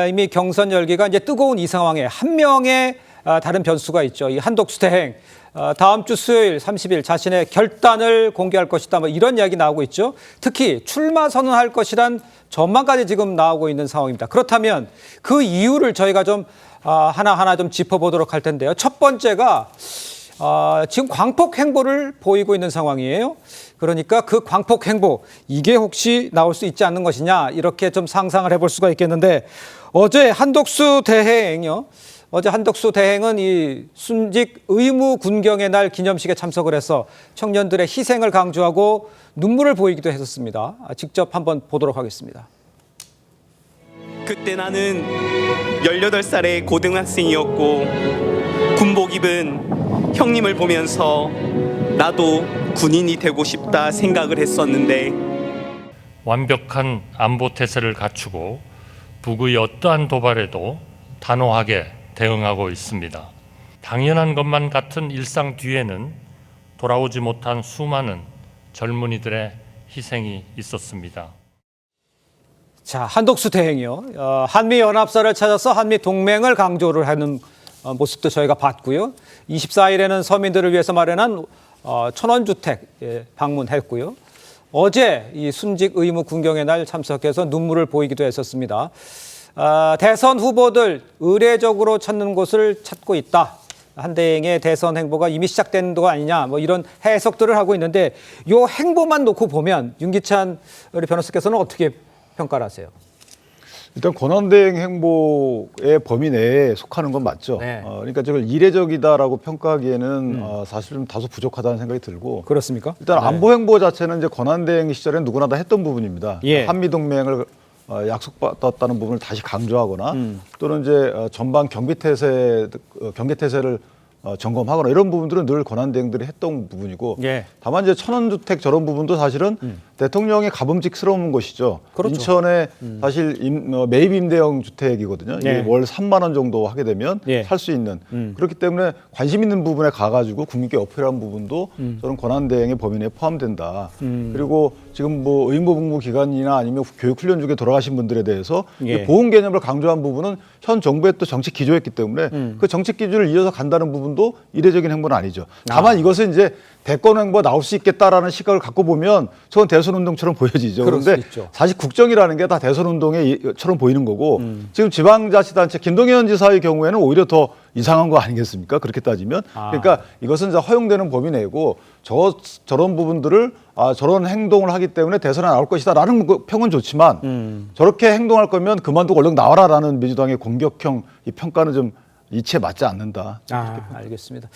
이미 경선 열기가 이제 뜨거운 이 상황에 한 명의 다른 변수가 있죠. 이 한덕수 대행 다음 주 수요일 30일 자신의 결단을 공개할 것이다. 뭐 이런 이야기 나오고 있죠. 특히 출마 선언할 것이란 전망까지 지금 나오고 있는 상황입니다. 그렇다면 그 이유를 저희가 좀 하나하나 좀 짚어보도록 할 텐데요. 첫 번째가 지금 광폭 행보를 보이고 있는 상황이에요. 그러니까 그 광폭 행보 이게 혹시 나올 수 있지 않는 것이냐 이렇게 좀 상상을 해볼 수가 있겠는데 어제 한덕수 대행은 이 순직 의무 군경의 날 기념식에 참석을 해서 청년들의 희생을 강조하고 눈물을 보이기도 했었습니다. 직접 한번 보도록 하겠습니다. 그때 나는 18살의 고등학생이었고 군복 입은 형님을 보면서 나도 군인이 되고 싶다 생각을 했었는데 완벽한 안보 태세를 갖추고 북의 어떠한 도발에도 단호하게 대응하고 있습니다. 당연한 것만 같은 일상 뒤에는 돌아오지 못한 수많은 젊은이들의 희생이 있었습니다. 자, 한덕수 대행이요. 한미연합사를 찾아서 한미동맹을 강조를 하는 모습도 저희가 봤고요. 24일에는 서민들을 위해서 마련한 천원주택 방문했고요. 어제 이 순직 의무 군경의 날 참석해서 눈물을 보이기도 했었습니다. 대선 후보들 의례적으로 찾는 곳을 찾고 있다. 한 대행의 대선 행보가 이미 시작된 거 아니냐 뭐 이런 해석들을 하고 있는데 이 행보만 놓고 보면 윤기찬 우리 변호사께서는 어떻게 평가를 하세요? 일단 권한대행 행보의 범위 내에 속하는 건 맞죠. 네. 그러니까 저걸 이례적이다라고 평가하기에는 사실 좀 다소 부족하다는 생각이 들고. 그렇습니까? 일단 네. 안보 행보 자체는 이제 권한대행 시절에 누구나 다 했던 부분입니다. 예. 한미동맹을 약속받았다는 부분을 다시 강조하거나 또는 이제 전방 경계태세를 점검하거나 이런 부분들은 늘 권한대행들이 했던 부분이고 예. 다만 이제 천원주택 저런 부분도 사실은 대통령의 가범직스러운 것이죠. 그렇죠. 인천에 사실 매입 임대형 주택이거든요. 예. 이게 월 3만 원 정도 하게 되면 예. 살 수 있는 그렇기 때문에 관심 있는 부분에 가가지고 국민께 어필한 부분도 저는 권한대행의 범위 내에 포함된다. 그리고 지금 뭐 의무복무 기간이나 아니면 교육훈련 중에 돌아가신 분들에 대해서 예. 보훈 개념을 강조한 부분은 현 정부의 또 정책 기조였기 때문에 그 정책 기조를 이어서 간다는 부분도 이례적인 행보는 아니죠. 다만 이것은 이제 대권 행보가 나올 수 있겠다라는 시각을 갖고 보면 저건 대선 운동처럼 보여지죠. 그럴 수 그런데 있죠. 사실 국정이라는 게 다 대선 운동처럼 보이는 거고 지금 지방자치단체 김동연 지사의 경우에는 오히려 더 이상한 거 아니겠습니까? 그렇게 따지면 그러니까 이것은 이제 허용되는 범위 내고 저런 부분들을 저런 행동을 하기 때문에 대선에 나올 것이다라는 평은 좋지만 저렇게 행동할 거면 그만두고 얼른 나와라라는 민주당의 공격형 이 평가는 좀 이치에 맞지 않는다. 알겠습니다.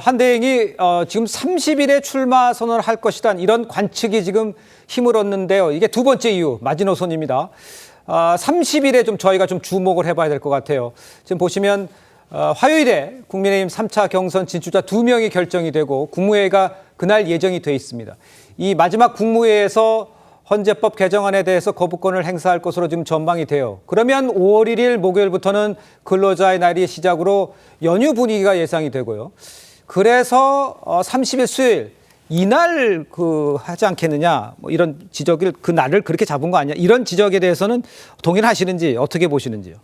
한 대행이 지금 30일에 출마 선언을 할 것이다. 이런 관측이 지금 힘을 얻는데요. 이게 두 번째 이유, 마지노선입니다. 30일에 좀 저희가 좀 주목을 해봐야 될 것 같아요. 지금 보시면 화요일에 국민의힘 3차 경선 진출자 2명이 결정이 되고 국무회의가 그날 예정이 돼 있습니다. 이 마지막 국무회의에서 헌재법 개정안에 대해서 거부권을 행사할 것으로 지금 전망이 돼요. 그러면 5월 1일 목요일부터는 근로자의 날이 시작으로 연휴 분위기가 예상이 되고요. 그래서 30일 수요일 이날 하지 않겠느냐 뭐 이런 지적을 그 날을 그렇게 잡은 거 아니냐 이런 지적에 대해서는 동의를 하시는지 어떻게 보시는지요?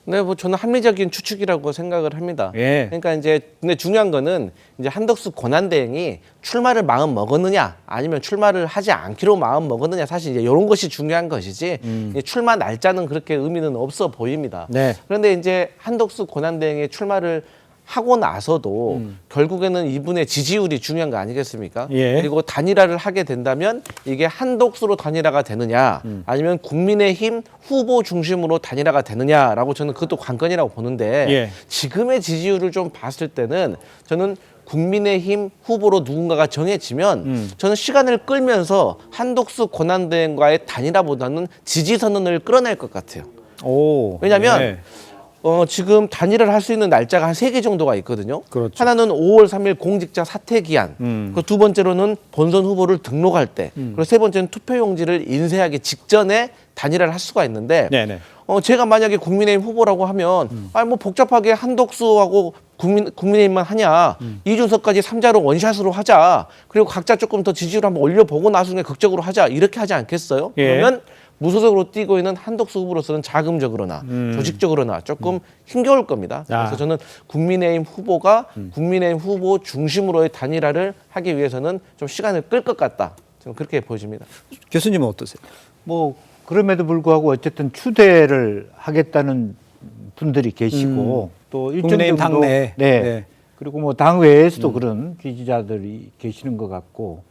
네, 뭐 저는 합리적인 추측이라고 생각을 합니다. 예. 그러니까 이제 근데 중요한 거는 이제 한덕수 권한대행이 출마를 마음 먹었느냐 아니면 출마를 하지 않기로 마음 먹었느냐 사실 이제 이런 것이 중요한 것이지 출마 날짜는 그렇게 의미는 없어 보입니다. 네. 그런데 이제 한덕수 권한대행의 출마를 하고 나서도 결국에는 이분의 지지율이 중요한 거 아니겠습니까? 예. 그리고 단일화를 하게 된다면 이게 한덕수로 단일화가 되느냐 아니면 국민의힘 후보 중심으로 단일화가 되느냐라고 저는 그것도 관건이라고 보는데 예. 지금의 지지율을 좀 봤을 때는 저는 국민의힘 후보로 누군가가 정해지면 저는 시간을 끌면서 한덕수 권한대행과의 단일화보다는 지지 선언을 끌어낼 것 같아요. 왜냐하면 예. 지금 단일화를 할 수 있는 날짜가 한 3개 정도가 있거든요. 그렇죠. 하나는 5월 3일 공직자 사퇴 기한, 그리고 두 번째로는 본선 후보를 등록할 때, 그리고 세 번째는 투표용지를 인쇄하기 직전에 단일화를 할 수가 있는데 네네. 제가 만약에 국민의힘 후보라고 하면 뭐 복잡하게 한덕수하고 국민의힘만 하냐 이준석까지 3자로 원샷으로 하자 그리고 각자 조금 더 지지율 한번 올려보고 나중에 극적으로 하자 이렇게 하지 않겠어요? 예. 그러면 무소속으로 뛰고 있는 한덕수 후보로서는 자금적으로나 조직적으로나 조금 힘겨울 겁니다. 그래서 저는 국민의힘 후보가 국민의힘 후보 중심으로의 단일화를 하기 위해서는 좀 시간을 끌 것 같다. 저는 그렇게 보여집니다. 교수님은 어떠세요? 뭐 그럼에도 불구하고 어쨌든 추대를 하겠다는 분들이 계시고 또 일정 국민의힘 정도 당내. 네. 네. 그리고 뭐 당외에서도 그런 지지자들이 계시는 것 같고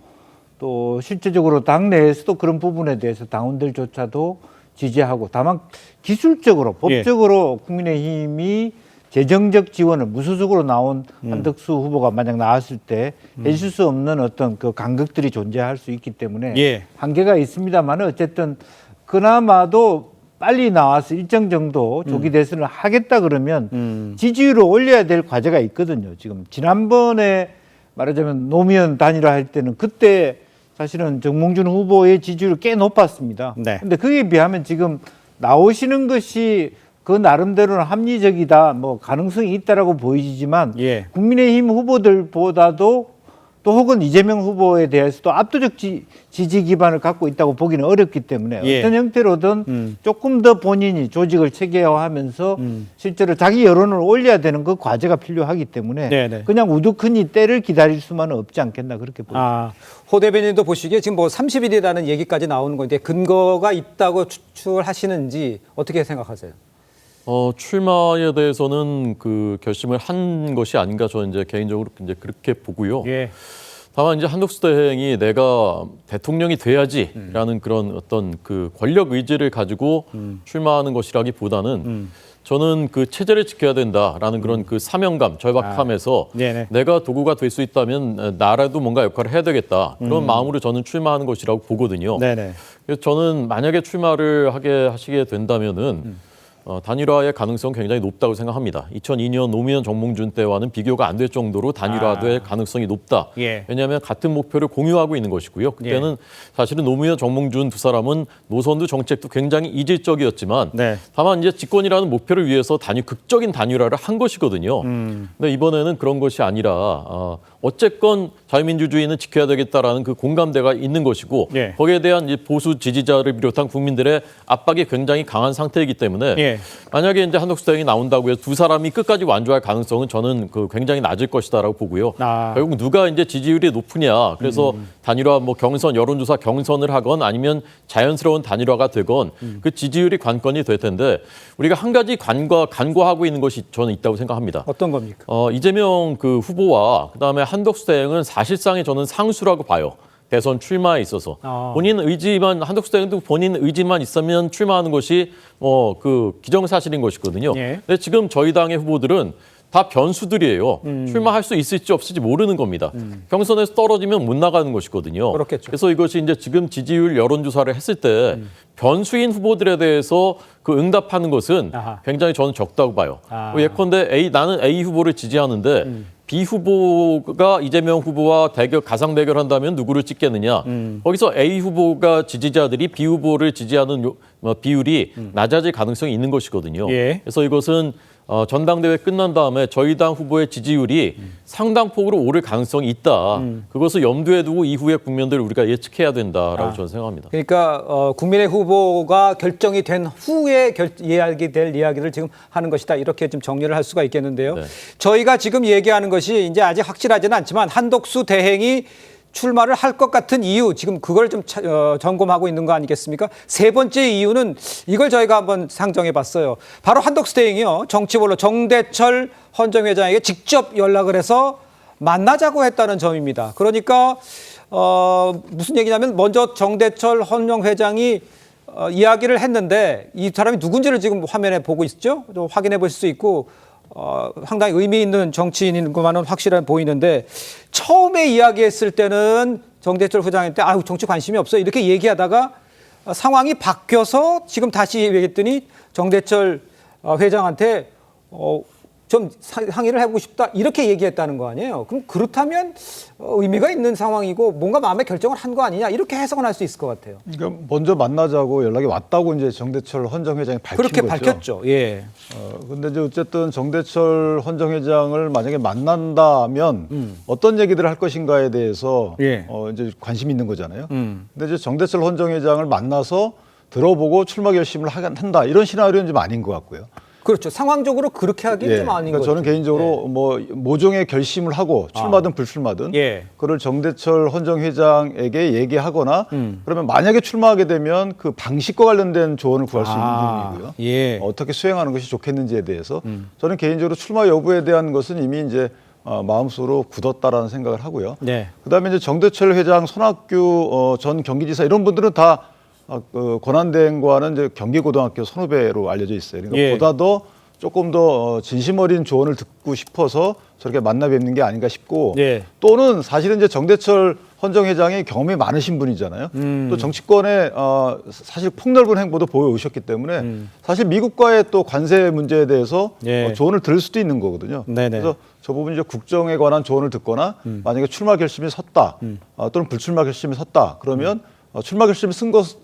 또 실제적으로 당내에서도 그런 부분에 대해서 당원들조차도 지지하고 다만 기술적으로 법적으로 국민의힘이 재정적 지원을 무소속으로 나온 한덕수 후보가 만약 나왔을 때 해줄 수 없는 어떤 그 간극들이 존재할 수 있기 때문에 예. 한계가 있습니다만 어쨌든 그나마도 빨리 나와서 일정 정도 조기 대선을 하겠다 그러면 지지율을 올려야 될 과제가 있거든요. 지금 지난번에 말하자면 노무현 단일화 할 때는 그때 사실은 정몽준 후보의 지지율이 꽤 높았습니다. 네. 근데 그에 비하면 지금 나오시는 것이 그 나름대로는 합리적이다, 뭐 가능성이 있다라고 보이지만 예. 국민의힘 후보들보다도 또 혹은 이재명 후보에 대해서도 압도적 지지 기반을 갖고 있다고 보기는 어렵기 때문에 예. 어떤 형태로든 조금 더 본인이 조직을 체계화하면서 실제로 자기 여론을 올려야 되는 그 과제가 필요하기 때문에 네네. 그냥 우두커니 때를 기다릴 수만은 없지 않겠나 그렇게 봅니다. 아, 호 대변인도 보시기에 지금 뭐 30일이라는 얘기까지 나오는 건데 근거가 있다고 추출하시는지 어떻게 생각하세요? 출마에 대해서는 그 결심을 한 것이 아닌가 저는 이제 개인적으로 이제 그렇게 보고요. 예. 다만 이제 한덕수 대행이 내가 대통령이 돼야지라는 그런 어떤 그 권력 의지를 가지고 출마하는 것이라기보다는 저는 그 체제를 지켜야 된다라는 그런 그 사명감, 절박함에서 네네. 내가 도구가 될 수 있다면 나라도 뭔가 역할을 해야 되겠다 그런 마음으로 저는 출마하는 것이라고 보거든요. 네네. 그래서 저는 만약에 출마를 하시게 된다면은 단일화의 가능성 굉장히 높다고 생각합니다. 2002년 노무현 정몽준 때와는 비교가 안 될 정도로 단일화될 가능성이 높다. 예. 왜냐하면 같은 목표를 공유하고 있는 것이고요. 그때는 사실은 노무현 정몽준 두 사람은 노선도 정책도 굉장히 이질적이었지만 네. 다만 이제 집권이라는 목표를 위해서 극적인 단일화를 한 것이거든요. 근데 이번에는 그런 것이 아니라 어쨌건 자유민주주의는 지켜야 되겠다라는 그 공감대가 있는 것이고 예. 거기에 대한 이제 보수 지지자를 비롯한 국민들의 압박이 굉장히 강한 상태이기 때문에 예. 만약에 이제 한덕수 대행이 나온다고 해서 두 사람이 끝까지 완주할 가능성은 저는 굉장히 낮을 것이다라고 보고요. 결국 누가 이제 지지율이 높으냐. 그래서 단일화 뭐 경선 여론조사 경선을 하건 아니면 자연스러운 단일화가 되건 그 지지율이 관건이 될 텐데 우리가 한 가지 간과하고 있는 것이 저는 있다고 생각합니다. 어떤 겁니까? 이재명 그 후보와 그다음에 한덕수 대행은 사실상의 저는 상수라고 봐요. 대선 출마에 있어서 본인 의지만 한덕수 대행도 본인 의지만 있으면 출마하는 것이 그 기정사실인 것이거든요. 예. 근데 지금 저희 당의 후보들은 다 변수들이에요. 출마할 수 있을지 없을지 모르는 겁니다. 경선에서 떨어지면 못 나가는 것이거든요. 그렇겠죠. 그래서 이것이 이제 지금 지지율 여론조사를 했을 때 변수인 후보들에 대해서 그 응답하는 것은 아하. 굉장히 저는 적다고 봐요. 예컨대 나는 A 후보를 지지하는데 B 후보가 이재명 후보와 가상 대결한다면 누구를 찍겠느냐. 거기서 A 후보가 지지자들이 B 후보를 지지하는 비율이 낮아질 가능성이 있는 것이거든요. 예. 그래서 이것은 전당대회 끝난 다음에 저희 당 후보의 지지율이 상당폭으로 오를 가능성이 있다. 그것을 염두에 두고 이후의 국면들을 우리가 예측해야 된다라고 저는 생각합니다. 그러니까 국민의 후보가 결정이 된 후에 이야기될 이야기를 지금 하는 것이다. 이렇게 좀 정리를 할 수가 있겠는데요. 네. 저희가 지금 얘기하는 것이 이제 아직 확실하지는 않지만 한덕수 대행이 출마를 할 것 같은 이유, 지금 그걸 좀 점검하고 있는 거 아니겠습니까? 세 번째 이유는 이걸 저희가 한번 상정해 봤어요. 바로 한덕수 대행이요. 정치본로 정대철 헌정회장에게 직접 연락을 해서 만나자고 했다는 점입니다. 그러니까 무슨 얘기냐면 먼저 정대철 헌정회장이 이야기를 했는데 이 사람이 누군지를 지금 화면에 보고 있죠. 좀 확인해 보실 수 있고 상당히 의미 있는 정치인인 것만은 확실해 보이는데 처음에 이야기했을 때는 정대철 후장한테 아유 정치 관심이 없어 이렇게 얘기하다가 상황이 바뀌어서 지금 다시 얘기했더니 정대철 회장한테 좀 상의를 해보고 싶다 이렇게 얘기했다는 거 아니에요. 그럼 그렇다면 의미가 있는 상황이고 뭔가 마음의 결정을 한 거 아니냐 이렇게 해석은 할 수 있을 것 같아요. 그러니까 먼저 만나자고 연락이 왔다고 이제 정대철 헌정회장이 밝힌 그렇게 거죠. 밝혔죠. 예. 근데 이제 어쨌든 정대철 헌정회장을 만약에 만난다면 어떤 얘기들을 할 것인가에 대해서 예. 이제 관심이 있는 거잖아요. 근데 이제 정대철 헌정회장을 만나서 들어보고 출마 결심을 한다 이런 시나리오는 좀 아닌 것 같고요. 그렇죠. 상황적으로 그렇게 하기는 좀 아닌 그러니까 거죠. 저는 개인적으로 뭐 모종의 결심을 하고 출마든 불출마든 그걸 정대철 헌정회장에게 얘기하거나 그러면 만약에 출마하게 되면 그 방식과 관련된 조언을 구할 수 있는 부분이고요. 어떻게 수행하는 것이 좋겠는지에 대해서 저는 개인적으로 출마 여부에 대한 것은 이미 이제 마음속으로 굳었다라는 생각을 하고요. 그다음에 이제 정대철 회장, 손학규 전 경기지사 이런 분들은 다 권한대행과는 이제 경기고등학교 선후배로 알려져 있어요. 그러니까 보다 더 조금 더 진심 어린 조언을 듣고 싶어서 저렇게 만나 뵙는 게 아닌가 싶고 또는 사실은 이제 정대철 헌정회장이 경험이 많으신 분이잖아요. 또 정치권에 사실 폭넓은 행보도 보여오셨기 때문에 사실 미국과의 또 관세 문제에 대해서 조언을 들을 수도 있는 거거든요. 그래서 저 부분 이제 국정에 관한 조언을 듣거나 만약에 출마 결심이 섰다 또는 불출마 결심이 섰다 그러면 출마 결심을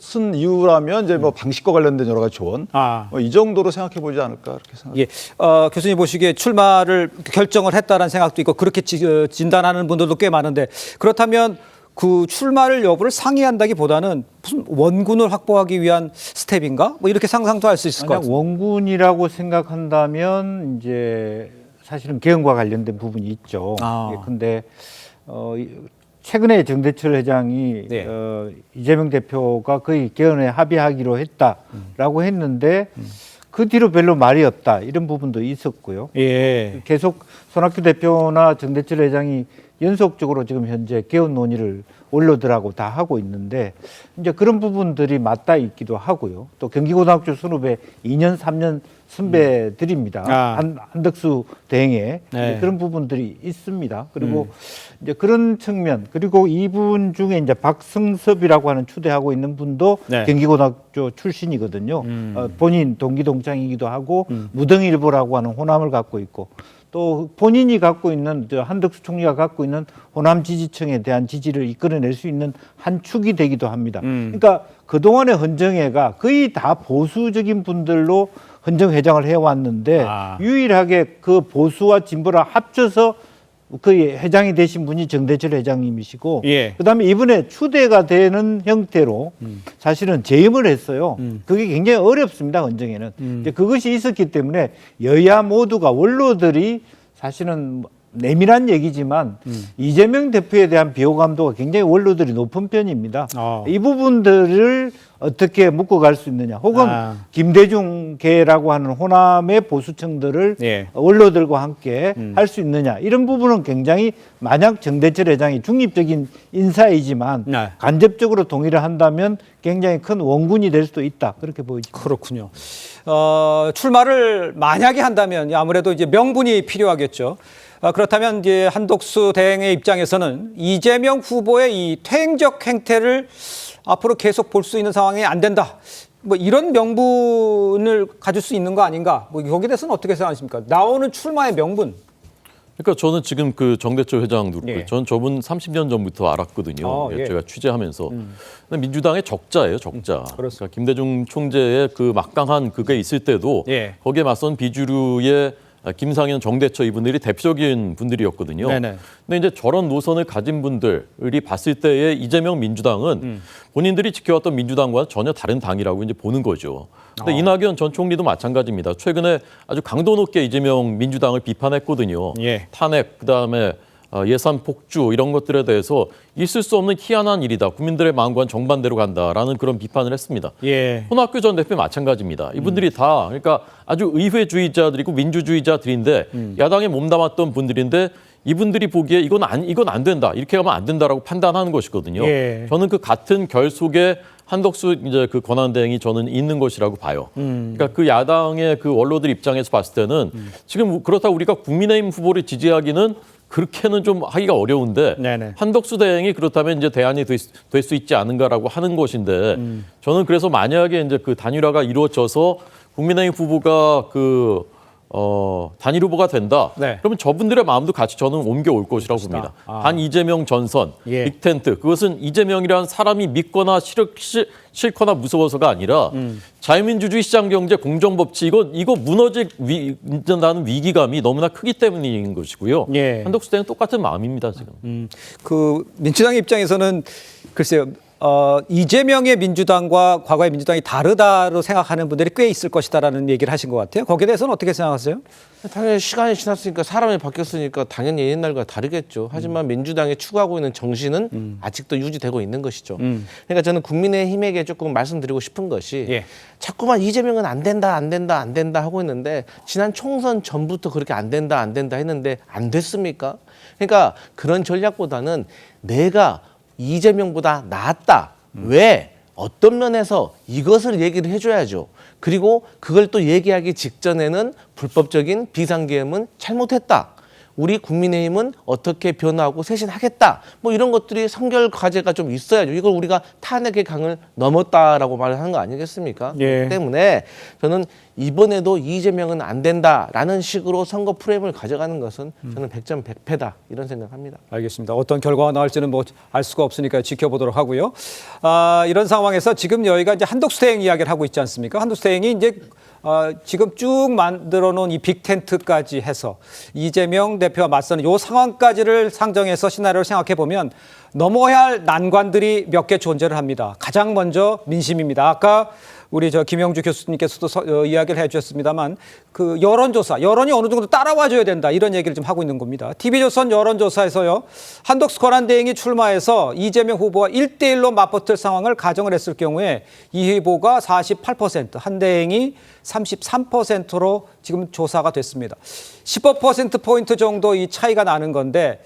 쓴 이유라면 이제 뭐 방식과 관련된 여러 가지 조언 이 정도로 생각해 보지 않을까 그렇게 생각합니다. 교수님 보시기에 출마를 결정을 했다는 생각도 있고 그렇게 진단하는 분들도 꽤 많은데 그렇다면 그 출마를 여부를 상의한다기보다는 무슨 원군을 확보하기 위한 스텝인가? 뭐 이렇게 상상도 할 수 있을 것 같습니다. 원군이라고 생각한다면 이제 사실은 개헌과 관련된 부분이 있죠. 근데 최근에 정대철 회장이 이재명 대표가 거의 개헌에 합의하기로 했다라고 했는데 그 뒤로 별로 말이 없다 이런 부분도 있었고요. 계속 손학규 대표나 정대철 회장이 연속적으로 지금 현재 개헌 논의를 원로들하고 다 하고 있는데 이제 그런 부분들이 맞닿아 있기도 하고요. 또 경기고등학교 선후배 2년, 3년 선배들입니다. 한덕수 대행에 그런 부분들이 있습니다. 그리고 이제 그런 측면 그리고 이분 중에 이제 박승섭이라고 하는 추대하고 있는 분도 경기고등학교 출신이거든요. 본인 동기 동창이기도 하고 무등일보라고 하는 호남을 갖고 있고 또 본인이 갖고 있는 한덕수 총리가 갖고 있는 호남 지지층에 대한 지지를 이끌어낼 수 있는 한 축이 되기도 합니다. 그러니까 그동안의 헌정회가 거의 다 보수적인 분들로 헌정회장을 해왔는데 유일하게 그 보수와 진보를 합쳐서 그 회장이 되신 분이 정대철 회장님이시고 그다음에 이번에 추대가 되는 형태로 사실은 재임을 했어요. 그게 굉장히 어렵습니다. 헌정에는. 이제 그것이 있었기 때문에 여야 모두가 원로들이 사실은 내밀한 얘기지만 이재명 대표에 대한 비호감도가 굉장히 원로들이 높은 편입니다. 이 부분들을 어떻게 묶어갈 수 있느냐 혹은 김대중계라고 하는 호남의 보수층들을 원로들과 함께 할 수 있느냐 이런 부분은 굉장히 만약 정대철 회장이 중립적인 인사이지만 간접적으로 동의를 한다면 굉장히 큰 원군이 될 수도 있다 그렇게 보이죠. 그렇군요. 출마를 만약에 한다면 아무래도 이제 명분이 필요하겠죠. 그렇다면 이제 한덕수 대행의 입장에서는 이재명 후보의 이 퇴행적 행태를 앞으로 계속 볼 수 있는 상황이 안 된다. 뭐 이런 명분을 가질 수 있는 거 아닌가? 뭐 여기에 대해서는 어떻게 생각하십니까? 나오는 출마의 명분. 그러니까 저는 지금 그 정대철 회장 누르고 저는 저분 30년 전부터 알았거든요. 제가 취재하면서. 근데 민주당의 적자예요, 적자. 그러니까 김대중 총재의 그 막강한 그게 있을 때도 거기에 맞선 비주류의 김상현, 정대철 이분들이 대표적인 분들이었거든요. 근데 이제 저런 노선을 가진 분들이 봤을 때의 이재명 민주당은 본인들이 지켜왔던 민주당과 전혀 다른 당이라고 이제 보는 거죠. 근데 이낙연 전 총리도 마찬가지입니다. 최근에 아주 강도 높게 이재명 민주당을 비판했거든요. 탄핵, 그다음에 예산 폭주 이런 것들에 대해서 있을 수 없는 희한한 일이다. 국민들의 마음과는 정반대로 간다라는 그런 비판을 했습니다. 손학규 전 대표 마찬가지입니다. 이분들이 다 그러니까 아주 의회주의자들이고 민주주의자들인데 야당에 몸담았던 분들인데 이분들이 보기에 이건 안 된다. 이렇게 하면 안 된다라고 판단하는 것이거든요. 저는 그 같은 결 속에 한덕수 이제 그 권한대행이 저는 있는 것이라고 봐요. 그러니까 그 야당의 그 원로들 입장에서 봤을 때는 지금 그렇다고 우리가 국민의힘 후보를 지지하기는 그렇게는 좀 하기가 어려운데 한덕수 대행이 그렇다면 이제 대안이 될 수 있지 않은가라고 하는 것인데 저는 그래서 만약에 이제 그 단일화가 이루어져서 국민의힘 후보가 단일 후보가 된다. 그러면 저분들의 마음도 같이 저는 옮겨올 것이라고 봅니다. 반 이재명 전선, 빅텐트. 그것은 이재명이라는 사람이 믿거나 싫거나 무서워서가 아니라 자유민주주의 시장경제 공정법치 이거 무너진다는 위기감이 너무나 크기 때문인 것이고요. 한덕수 대행은 똑같은 마음입니다. 지금. 그 민주당 입장에서는 글쎄요. 이재명의 민주당과 과거의 민주당이 다르다로 생각하는 분들이 꽤 있을 것이다라는 얘기를 하신 것 같아요. 거기에 대해서는 어떻게 생각하세요? 당연히 시간이 지났으니까 사람이 바뀌었으니까 당연히 옛날과 다르겠죠. 하지만 민주당이 추구하고 있는 정신은 아직도 유지되고 있는 것이죠. 그러니까 저는 국민의힘에게 조금 말씀드리고 싶은 것이 예. 자꾸만 이재명은 안 된다 하고 있는데 지난 총선 전부터 그렇게 안 된다 했는데 안 됐습니까? 그러니까 그런 전략보다는 내가 이재명보다 낫다. 왜? 어떤 면에서 이것을 얘기를 해줘야죠. 그리고 그걸 또 얘기하기 직전에는 불법적인 비상계엄은 잘못했다. 우리 국민의힘은 어떻게 변화하고 쇄신하겠다. 뭐 이런 것들이 선결 과제가 좀 있어야죠. 이걸 우리가 탄핵의 강을 넘었다라고 말을 하는 거 아니겠습니까? 예. 그렇기 때문에 저는 이번에도 이재명은 안 된다라는 식으로 선거 프레임을 가져가는 것은 저는 100점 100패다 이런 생각합니다. 알겠습니다. 어떤 결과가 나올지는 뭐 알 수가 없으니까 지켜보도록 하고요. 이런 상황에서 지금 여기가 이제 한독수 대행 이야기를 하고 있지 않습니까? 한독수 대행이 이제 지금 쭉 만들어 놓은 이 빅텐트까지 해서 이재명 대표와 맞서는 이 상황까지를 상정해서 시나리오를 생각해 보면 넘어야 할 난관들이 몇 개 존재를 합니다. 가장 먼저 민심입니다. 아까 우리 김영주 교수님께서도 이야기를 해주셨습니다만 그 여론이 어느 정도 따라와줘야 된다 이런 얘기를 좀 하고 있는 겁니다. TV조선 여론조사에서요 한독수 권한대행이 출마해서 이재명 후보와 1대1로 맞붙을 상황을 가정을 했을 경우에 이 후보가 48%, 한대행이 33%로 지금 조사가 됐습니다. 15%포인트 정도 이 차이가 나는 건데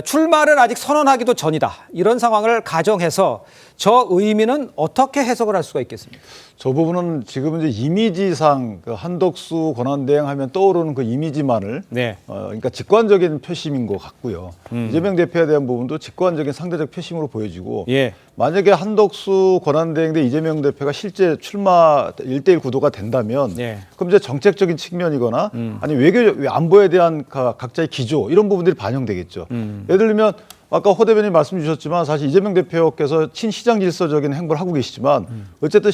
출마를 아직 선언하기도 전이다. 이런 상황을 가정해서 저 의미는 어떻게 해석을 할 수가 있겠습니까? 저 부분은 지금 이제 이미지상 그 한덕수 권한대행 하면 떠오르는 그 이미지만을 네. 그러니까 직관적인 표심인 것 같고요. 이재명 대표에 대한 부분도 직관적인 상대적 표심으로 보여지고 예. 만약에 한덕수 권한대행 대 이재명 대표가 실제 출마 1대1 구도가 된다면 예. 그럼 이제 정책적인 측면이거나 아니 외교 안보에 대한 각자의 기조 이런 부분들이 반영되겠죠. 예를 들면 아까 호 대변인 말씀 주셨지만 사실 이재명 대표께서 친시장 질서적인 행보를 하고 계시지만 어쨌든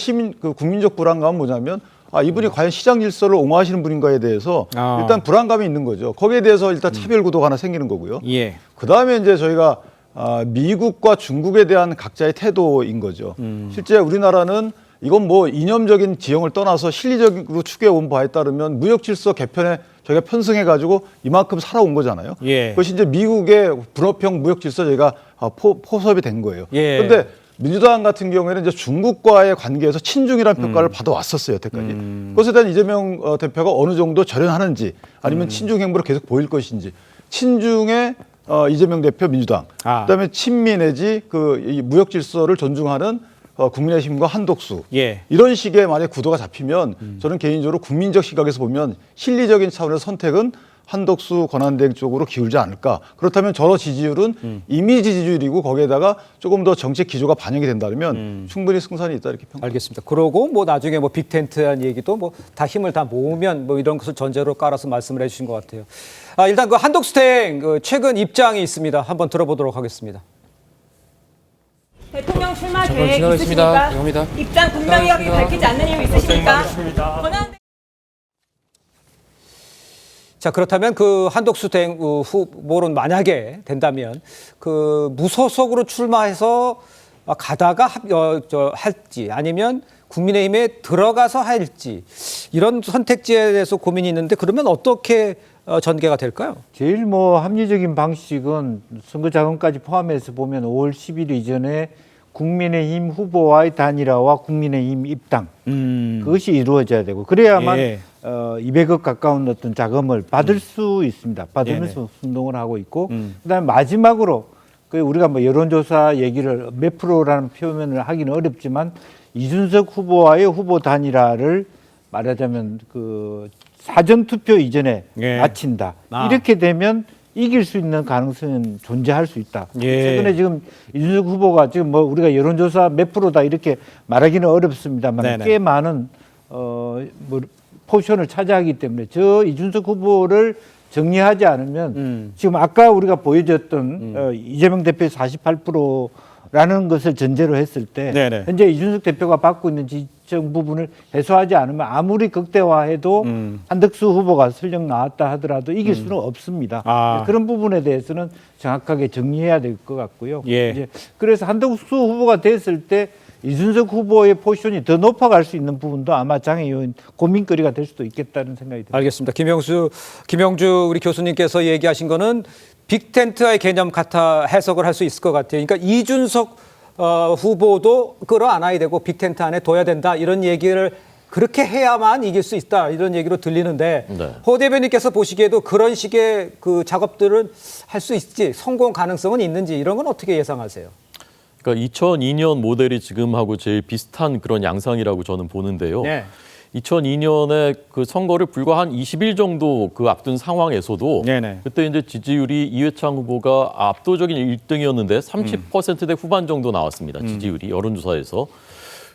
국민적 불안감은 뭐냐면 이분이 과연 시장 질서를 옹호하시는 분인가에 대해서 일단 불안감이 있는 거죠. 거기에 대해서 일단 차별 구도가 하나 생기는 거고요. 예. 그다음에 이제 저희가 미국과 중국에 대한 각자의 태도인 거죠. 실제 우리나라는 이건 뭐 이념적인 지형을 떠나서 실리적으로 추구해 온 바에 따르면 무역 질서 개편에 저희가 편승해 가지고 이만큼 살아온 거잖아요. 예. 그것이 이제 미국의 불협형 무역 질서 저희가 포섭이 된 거예요. 예. 그런데 민주당 같은 경우에는 이제 중국과의 관계에서 친중이라는 평가를 받아왔었어요, 여태까지. 그것에 대한 이재명 대표가 어느 정도 절연하는지 아니면 친중 행보를 계속 보일 것인지 친중의 이재명 대표 민주당, 그다음에 친미 내지 이 무역 질서를 존중하는 국민의힘과 한독수 예. 이런 식의 만약 구도가 잡히면 저는 개인적으로 국민적 시각에서 보면 실리적인 차원에서 선택은 한독수 권한대행 쪽으로 기울지 않을까. 그렇다면 저 지지율은 이미지 지지율이고 거기에다가 조금 더 정책 기조가 반영이 된다면 충분히 승산이 있다 이렇게 평가합니다. 알겠습니다. 그러고 뭐 나중에 뭐 빅텐트한 얘기도 뭐 다 힘을 다 모으면 뭐 이런 것을 전제로 깔아서 말씀을 해주신 것 같아요. 일단 그 한독수 대행 최근 입장이 있습니다. 한번 들어보도록 하겠습니다. 대통령 출마 계획 있으십니까? 입장 분명히 밝히지 않는 이유 있으십니까? 자, 그렇다면 그 한독수 대행 후보론 만약에 된다면 그 무소속으로 출마해서 가다가 할지 아니면 국민의힘에 들어가서 할지 이런 선택지에 대해서 고민이 있는데 그러면 어떻게 전개가 될까요? 제일 뭐 합리적인 방식은 선거 자금까지 포함해서 보면 5월 10일 이전에 국민의힘 후보와의 단일화와 국민의힘 입당 그것이 이루어져야 되고 그래야만 예. 200억 가까운 어떤 자금을 받을 수 있습니다. 받으면서 운동을 하고 있고 그다음에 마지막으로 우리가 뭐 여론조사 얘기를 몇 프로라는 표현을 하기는 어렵지만 이준석 후보와의 후보 단일화를 말하자면 그 사전 투표 이전에 마친다. 이렇게 되면 이길 수 있는 가능성은 존재할 수 있다. 예. 최근에 지금 이준석 후보가 지금 뭐 우리가 여론조사 몇 프로다 이렇게 말하기는 어렵습니다만 네네. 꽤 많은 뭐 포지션을 차지하기 때문에 저 이준석 후보를 정리하지 않으면 지금 아까 우리가 보여줬던 이재명 대표의 48%라는 것을 전제로 했을 때 네네. 현재 이준석 대표가 받고 있는 불확실성 부분을 해소하지 않으면 아무리 극대화해도 한덕수 후보가 설령 나왔다 하더라도 이길 수는 없습니다. 그런 부분에 대해서는 정확하게 정리해야 될 것 같고요. 예. 이제 그래서 한덕수 후보가 됐을 때 이준석 후보의 포지션이 더 높아갈 수 있는 부분도 아마 장 의원 고민거리가 될 수도 있겠다는 생각이 듭니다. 알겠습니다. 김영주 우리 교수님께서 얘기하신 거는 빅텐트의 개념 같아 해석을 할 수 있을 것 같아요. 그러니까 이준석 후보도 끌어안아야 되고 빅텐트 안에 둬야 된다 이런 얘기를 그렇게 해야만 이길 수 있다 이런 얘기로 들리는데 네. 호 대변인께서 보시기에도 그런 식의 그 작업들은 할 수 있지 성공 가능성은 있는지 이런 건 어떻게 예상하세요? 그러니까 2002년 모델이 지금하고 제일 비슷한 그런 양상이라고 저는 보는데요. 네. 2002년에 그 선거를 불과 한 20일 정도 그 앞둔 상황에서도 네네. 그때 이제 지지율이 이회창 후보가 압도적인 1등이었는데 30%대 후반 정도 나왔습니다. 지지율이 여론조사에서.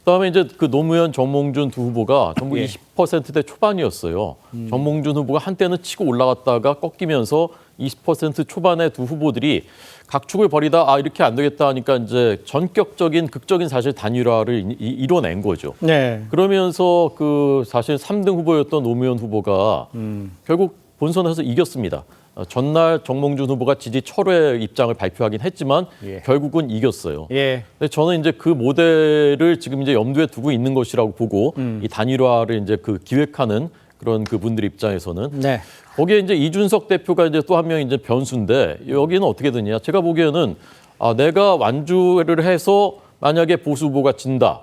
그다음에 이제 그 노무현 정몽준 두 후보가 전부 20%대 초반이었어요. 정몽준 후보가 한때는 치고 올라갔다가 꺾이면서 20% 초반의 두 후보들이 각축을 벌이다 이렇게 안 되겠다 하니까 이제 전격적인 극적인 사실 단일화를 이뤄낸 거죠. 네. 그러면서 그 사실 3등 후보였던 노무현 후보가 결국 본선에서 이겼습니다. 전날 정몽준 후보가 지지 철회 입장을 발표하긴 했지만 결국은 이겼어요. 예. 근데 저는 이제 그 모델을 지금 이제 염두에 두고 있는 것이라고 보고 이 단일화를 이제 그 기획하는 그런 그분들 입장에서는 네. 거기에 이제 이준석 대표가 이제 또 한 명 이제 변수인데 여기는 어떻게 되냐? 제가 보기에는 내가 완주를 해서 만약에 보수 후보가 진다.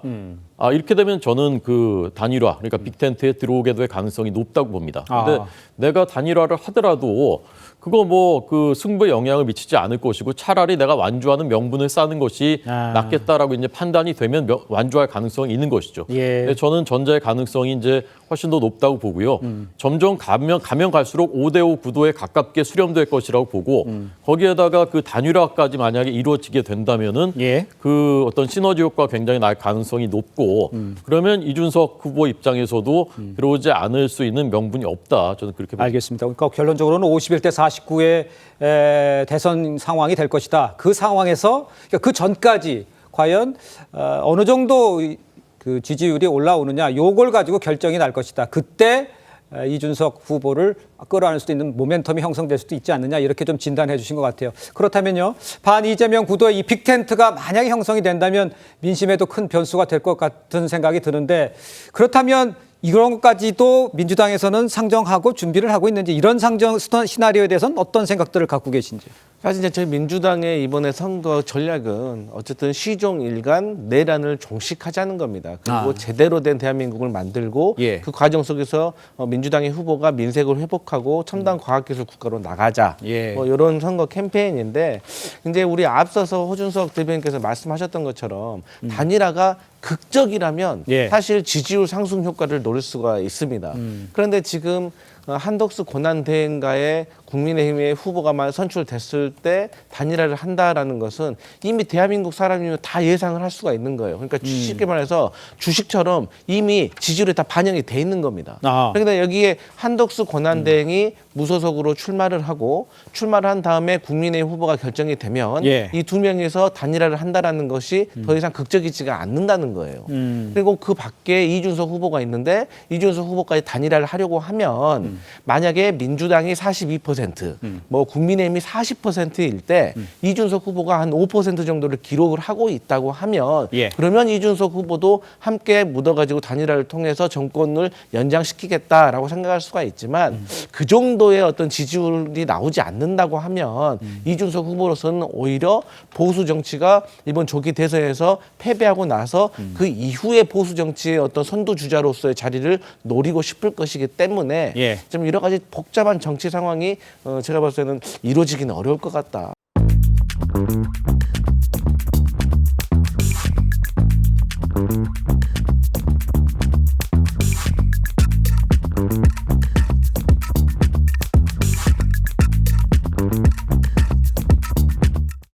이렇게 되면 저는 그 단일화, 그러니까 빅텐트에 들어오게 될 가능성이 높다고 봅니다. 근데 내가 단일화를 하더라도 그거 뭐 그 승부에 영향을 미치지 않을 것이고 차라리 내가 완주하는 명분을 쌓는 것이 낫겠다라고 이제 판단이 되면 완주할 가능성이 있는 것이죠. 예. 근데 저는 전자의 가능성이 이제 훨씬 더 높다고 보고요. 점점 가면 갈수록 5대5 구도에 가깝게 수렴될 것이라고 보고 거기에다가 그 단일화까지 만약에 이루어지게 된다면은 예. 그 어떤 시너지 효과가 굉장히 날 가능성이 높고 그러면 이준석 후보 입장에서도 들어오지 않을 수 있는 명분이 없다. 저는 그렇게 봅니다. 알겠습니다. 그러니까 결론적으로는 51대 49의 대선 상황이 될 것이다. 그 상황에서 그러니까 그 전까지 과연 어느 정도 그 지지율이 올라오느냐 요걸 가지고 결정이 날 것이다. 그때 이준석 후보를 끌어안을 수도 있는 모멘텀이 형성될 수도 있지 않느냐 이렇게 좀 진단해 주신 것 같아요. 그렇다면요. 반 이재명 구도의 이 빅텐트가 만약에 형성이 된다면 민심에도 큰 변수가 될 것 같은 생각이 드는데 그렇다면 이런 것까지도 민주당에서는 상정하고 준비를 하고 있는지 이런 상정 시나리오에 대해서는 어떤 생각들을 갖고 계신지. 사실 이제 저희 민주당의 이번에 선거 전략은 어쨌든 시종일관 내란을 종식하자는 겁니다. 그리고 제대로 된 대한민국을 만들고 그 과정 속에서 민주당의 후보가 민색을 회복하고 첨단 과학기술 국가로 나가자. 뭐 이런 선거 캠페인인데 이제 우리 앞서서 호준석 대변인께서 말씀하셨던 것처럼 단일화가 극적이라면 사실 지지율 상승 효과를 노릴 수가 있습니다. 그런데 지금 한덕수 권한대행가의 국민의힘의 후보가 선출됐을 때 단일화를 한다라는 것은 이미 대한민국 사람이면 다 예상을 할 수가 있는 거예요. 그러니까 쉽게 말해서 주식처럼 이미 지지율에 다 반영이 돼 있는 겁니다. 그런데 여기에 한덕수 권한대행이 무소속으로 출마를 하고 출마를 한 다음에 국민의힘 후보가 결정이 되면 이 두 명에서 단일화를 한다라는 것이 더 이상 극적이지가 않는다는 거예요. 그리고 그 밖에 이준석 후보가 있는데 이준석 후보까지 단일화를 하려고 하면 만약에 민주당이 42%, 뭐 국민의힘이 40%일 때 이준석 후보가 한 5% 정도를 기록을 하고 있다고 하면 그러면 이준석 후보도 함께 묻어가지고 단일화를 통해서 정권을 연장시키겠다라고 생각할 수가 있지만 그 정도의 어떤 지지율이 나오지 않는다고 하면 이준석 후보로서는 오히려 보수 정치가 이번 조기 대선에서 패배하고 나서 그 이후에 보수 정치의 어떤 선두 주자로서의 자리를 노리고 싶을 것이기 때문에 좀 여러 가지 복잡한 정치 상황이 제가 봤을 때는 이루어지기는 어려울 것 같다.